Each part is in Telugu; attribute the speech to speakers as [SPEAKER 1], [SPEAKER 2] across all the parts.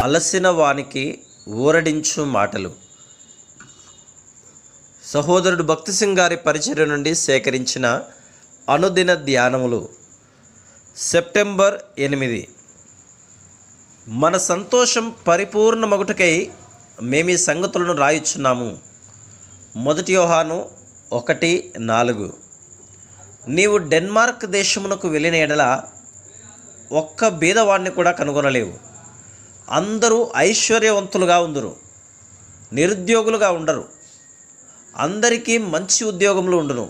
[SPEAKER 1] అలసిన వానికి ఊరడించు మాటలు. సహోదరుడు భక్తి సింగ్ గారి పరిచర్య నుండి సేకరించిన అనుదిన ధ్యానములు. సెప్టెంబర్ 8. మన సంతోషం పరిపూర్ణమగుటకై మేమీ సంగతులను రాయుచున్నాము. 1 యోహాను 1:4. నీవు డెన్మార్క్ దేశమునకు వెళ్ళిన ఎడల ఒక్క బీదవాడిని కూడా కనుగొనలేవు. అందరూ ఐశ్వర్యవంతులుగా ఉందరు, నిరుద్యోగులుగా ఉండరు. అందరికీ మంచి ఉద్యోగములు ఉండును.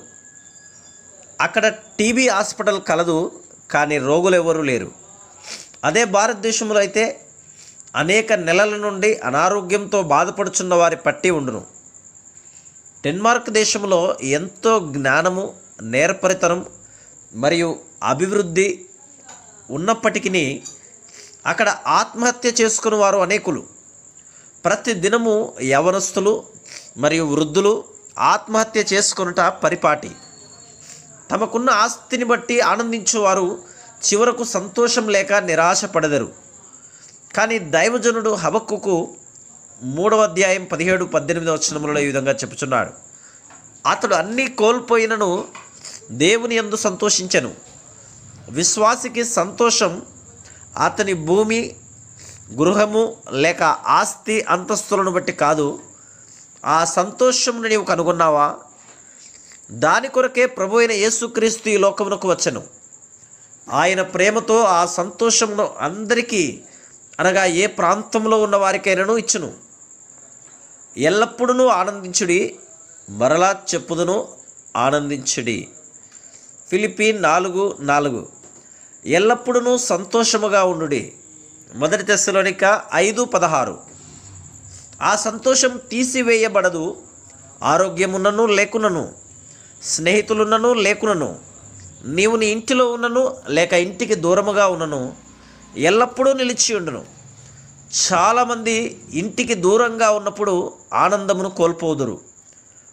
[SPEAKER 1] అక్కడ టీబీ హాస్పిటల్ కలదు, కానీ రోగులు ఎవరూ లేరు. అదే భారతదేశంలో అయితే అనేక నెలల నుండి అనారోగ్యంతో బాధపడుచున్న వారి పట్టి ఉండును. డెన్మార్క్ దేశంలో ఎంతో జ్ఞానము, నేర్పరితనం మరియు అభివృద్ధి ఉన్నప్పటికీ అక్కడ ఆత్మహత్య చేసుకుని వారు అనేకులు. ప్రతి దినము యవనస్తులు మరియు వృద్ధులు ఆత్మహత్య చేసుకొనుట పరిపాటి. తమకున్న ఆస్తిని బట్టి ఆనందించేవారు చివరకు సంతోషం లేక నిరాశపడెదరు. కానీ దైవజనుడు హబక్కూకు 3:17-18 ఈ విధంగా చెప్పుచున్నాడు. అతడు అన్నీ కోల్పోయినను దేవుని యందు సంతోషించెను. విశ్వాసికి సంతోషం అతని భూమి, గృహము లేక ఆస్తి అంతస్తులను బట్టి కాదు. ఆ సంతోషమును నీవు కనుగొన్నావా? దాని కొరకే ప్రభు అయిన యేసుక్రీస్తు ఈ లోకమునకు వచ్చెను. ఆయన ప్రేమతో ఆ సంతోషమును అందరికీ, అనగా ఏ ప్రాంతంలో ఉన్న వారికైనాను ఇచ్చును. ఎల్లప్పుడూ ఆనందించుడి, మరలా చెప్పుదును ఆనందించుడి. ఫిలిప్పీ 4:4. ఎల్లప్పుడూ సంతోషముగా ఉండుడి. 1 తెస్సలోనిక 5:16. ఆ సంతోషం తీసివేయబడదు. ఆరోగ్యమున్నను లేకునను, స్నేహితులున్నను లేకునను, నీవు నీ ఇంటిలో ఉన్నను లేక ఇంటికి దూరముగా ఉన్నను, ఎల్లప్పుడూ నిలిచి ఉండును. చాలామంది ఇంటికి దూరంగా ఉన్నప్పుడు ఆనందమును కోల్పోదురు.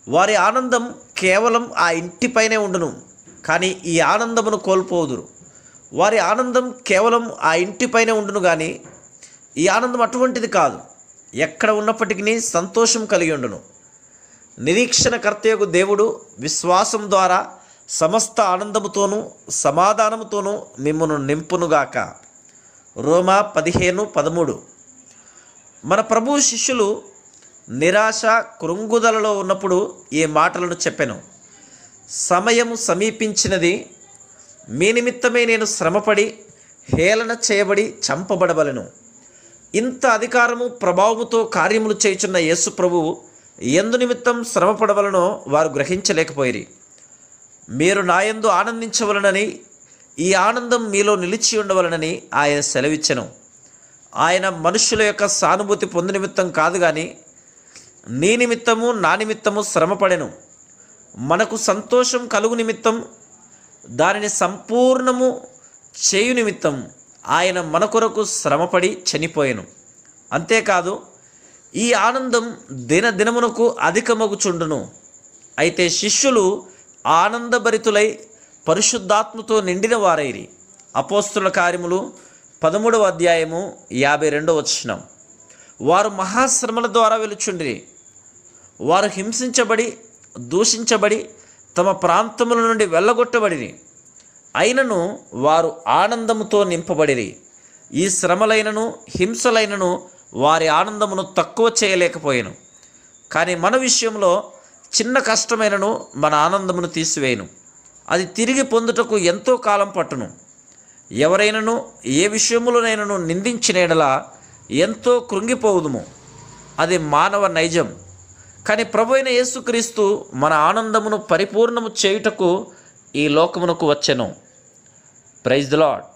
[SPEAKER 1] వారి ఆనందం కేవలం ఆ ఇంటిపైనే ఉండును, కానీ ఈ ఆనందమును కోల్పోదురు. వారి ఆనందం కేవలం ఆ ఇంటిపైనే ఉండును, కానీ ఈ ఆనందం అటువంటిది కాదు. ఎక్కడ ఉన్నప్పటికీ సంతోషం కలిగి ఉండును. నిరీక్షణకర్తయగు దేవుడు విశ్వాసం ద్వారా సమస్త ఆనందముతోనూ సమాధానముతోనూ మిమ్మును నింపునుగాక. రోమా 15:13. మన ప్రభు శిష్యులు నిరాశ, కృంగుదలలో ఉన్నప్పుడు ఈ మాటలను చెప్పెను. సమయము సమీపించినది, మీ నిమిత్తమే నేను శ్రమపడి హేళన చేయబడి చంపబడవలెను. ఇంత అధికారము, ప్రభావముతో కార్యములు చేయుచున్న యేసు ప్రభువు ఎందు నిమిత్తం శ్రమపడవలనో వారు గ్రహించలేకపోయిరి. మీరు నాయందు ఆనందించవలనని, ఈ ఆనందం మీలో నిలిచి ఉండవలనని ఆయన సెలవిచ్చెను. ఆయన మనుషుల యొక్క సానుభూతి పొందు నిమిత్తం కాదు, కానీ నీ నిమిత్తము నా నిమిత్తము శ్రమపడెను. మనకు సంతోషం కలుగు నిమిత్తం, దానిని సంపూర్ణము చేయు నిమిత్తం ఆయన మన కొరకు శ్రమపడి చనిపోయెను. అంతేకాదు, ఈ ఆనందం దినదినమునకు అధికమగుచుండును. అయితే శిష్యులు ఆనందభరితులై పరిశుద్ధాత్మతో నిండిన వారైరి. అపోస్తుల కార్యములు 13:52. వారు మహాశ్రమల ద్వారా వెలుచుండిరి. వారు హింసించబడి, దూషించబడి, తమ ప్రాంతముల నుండి వెళ్ళగొట్టబడిరి. అయినను వారు ఆనందముతో నింపబడిరి. ఈ శ్రమలైనను హింసలైనను వారి ఆనందమును తక్కువ చేయలేకపోయాను. కానీ మన విషయంలో చిన్న కష్టమైనను మన ఆనందమును తీసివేయను. అది తిరిగి పొందుటకు ఎంతో కాలం పట్టును. ఎవరైనను ఏ విషయములోనైనను నిందించిన ఎడల ఎంతో కృంగిపోవుదుము. అది మానవ నైజం. కానీ ప్రభు అయిన యేసుక్రీస్తు మన ఆనందమును పరిపూర్ణము చేయుటకు ఈ లోకమునకు వచ్చెను. Praise the lord.